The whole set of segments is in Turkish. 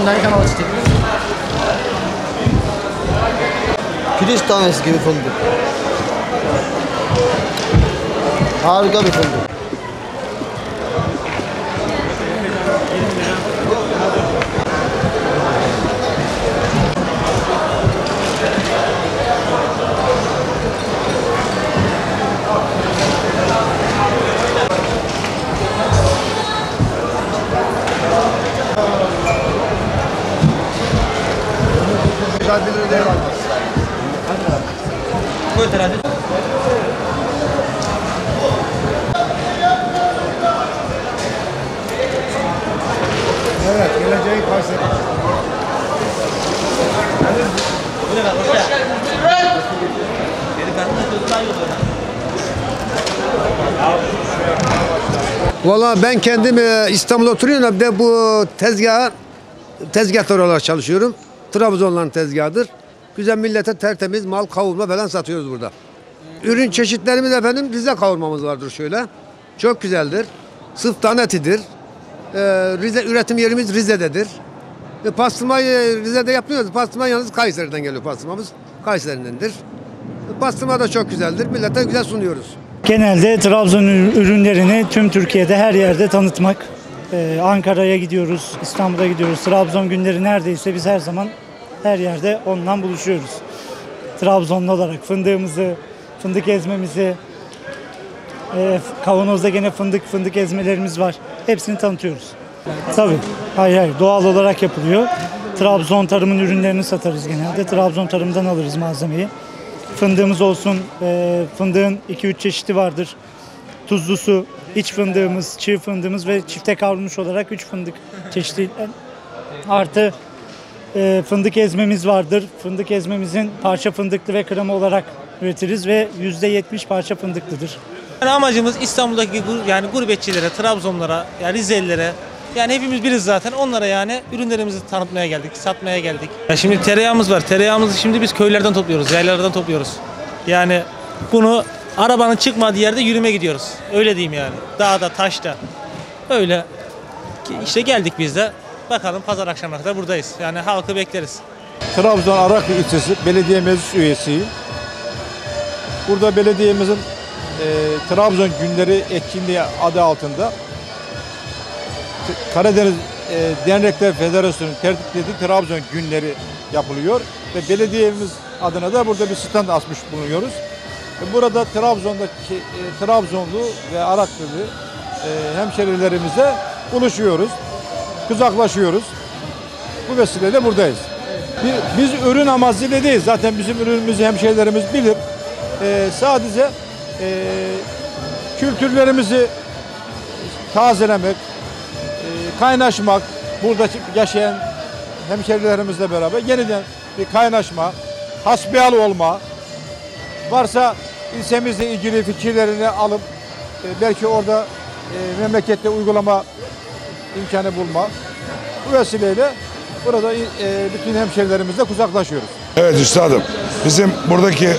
Fındığın kanalı çiçek. Pirinç tanesi gibi fındık. Harika bir fındık. Koy terazi. Evet, geleceğin Kayseri. Bu ne kadar? Hoş geldin. Dedi karnına sözü daha iyi olur. Valla ben kendim İstanbul'da oturuyorum da bu tezgahtar olarak çalışıyorum. Trabzonların tezgahıdır. Güzel millete tertemiz mal kavurma falan satıyoruz burada. Ürün çeşitlerimiz efendim Rize kavurmamız vardır şöyle. Çok güzeldir. Sıf dana etidir. Rize üretim yerimiz Rize'dedir. Pastırmayı Rize'de yapmıyoruz. Pastırma yalnız Kayseri'den geliyor pastırmamız. Kayseri'dendir. Pastırma da çok güzeldir. Millete güzel sunuyoruz. Genelde Trabzon ürünlerini tüm Türkiye'de her yerde tanıtmak. Ankara'ya gidiyoruz, İstanbul'a gidiyoruz. Trabzon günleri neredeyse biz her zaman her yerde ondan buluşuyoruz. Trabzonlu olarak fındığımızı, fındık ezmemizi, kavanozda gene fındık ezmelerimiz var. Hepsini tanıtıyoruz. Tabii. Hayır. Doğal olarak yapılıyor. Trabzon tarımın ürünlerini satarız genelde. Trabzon tarımdan alırız malzemeyi. Fındığımız olsun, fındığın 2-3 çeşidi vardır. Tuzlusu, iç fındığımız, çiğ fındığımız ve çifte kavrulmuş olarak 3 fındık çeşidi. Artı fındık ezmemiz vardır. Fındık ezmemizin parça fındıklı ve krema olarak üretiriz ve %70 parça fındıklıdır. Yani amacımız İstanbul'daki yani gurbetçilere, Trabzonlara, yani Rizelilere, yani hepimiz biriz zaten. Onlara yani ürünlerimizi tanıtmaya geldik, satmaya geldik. Ya şimdi tereyağımız var. Tereyağımızı şimdi biz köylerden topluyoruz, yaylalardan topluyoruz. Yani bunu arabanın çıkmadığı yerde yürüme gidiyoruz. Öyle diyeyim yani. Dağda, taşta. Öyle işte geldik biz de. Bakalım pazar akşamına kadar buradayız. Yani halkı bekleriz. Trabzon Araklı ilçesi belediye meclis üyesiyim. Burada belediyemizin Trabzon Günleri etkinliği adı altında Karadeniz Dernekler Federasyonu tertiplediği Trabzon Günleri yapılıyor ve belediyemiz adına da burada bir stand açmış bulunuyoruz. Burada Trabzon'daki Trabzonlu ve Araklılı hemşerilerimizle buluşuyoruz, kucaklaşıyoruz. Bu vesileyle buradayız. Biz ürün amacıyla değil, zaten bizim ürünümüzü hemşerilerimiz bilir. Sadece kültürlerimizi tazelemek, kaynaşmak, burada yaşayan hemşerilerimizle beraber yeniden bir kaynaşma, hasbihal olma, varsa ilçemizle ilgili fikirlerini alıp belki orada memlekette uygulama imkanı bulma. Bu vesileyle burada bütün hemşerilerimizle kucaklaşıyoruz. Evet üstadım, bizim buradaki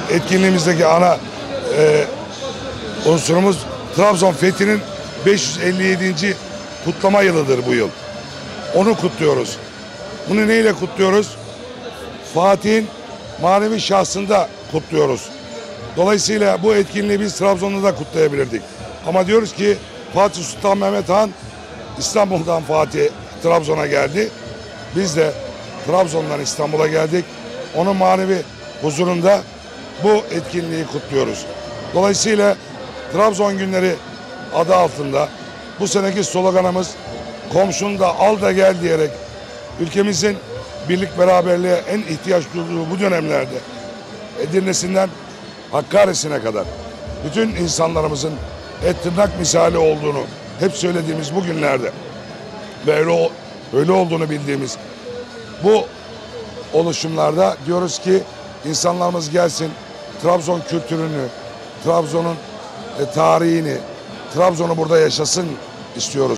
etkinliğimizdeki ana unsurumuz Trabzon Fethi'nin 557. kutlama yılıdır bu yıl. Onu kutluyoruz. Bunu neyle kutluyoruz? Fatih'in manevi şahsında kutluyoruz. Dolayısıyla bu etkinliği biz Trabzon'da da kutlayabilirdik. Ama diyoruz ki Fatih Sultan Mehmet Han İstanbul'dan Fatih Trabzon'a geldi. Biz de Trabzon'dan İstanbul'a geldik. Onun manevi huzurunda bu etkinliği kutluyoruz. Dolayısıyla Trabzon Günleri adı altında bu seneki sloganımız komşunu da al da gel diyerek ülkemizin birlik beraberliğe en ihtiyaç duyduğu bu dönemlerde Edirne'sinden Hakkari'sine kadar bütün insanlarımızın et tırnak misali olduğunu hep söylediğimiz bu günlerde ve öyle olduğunu bildiğimiz bu oluşumlarda diyoruz ki insanlarımız gelsin, Trabzon kültürünü, Trabzon'un tarihini, Trabzon'u burada yaşasın istiyoruz.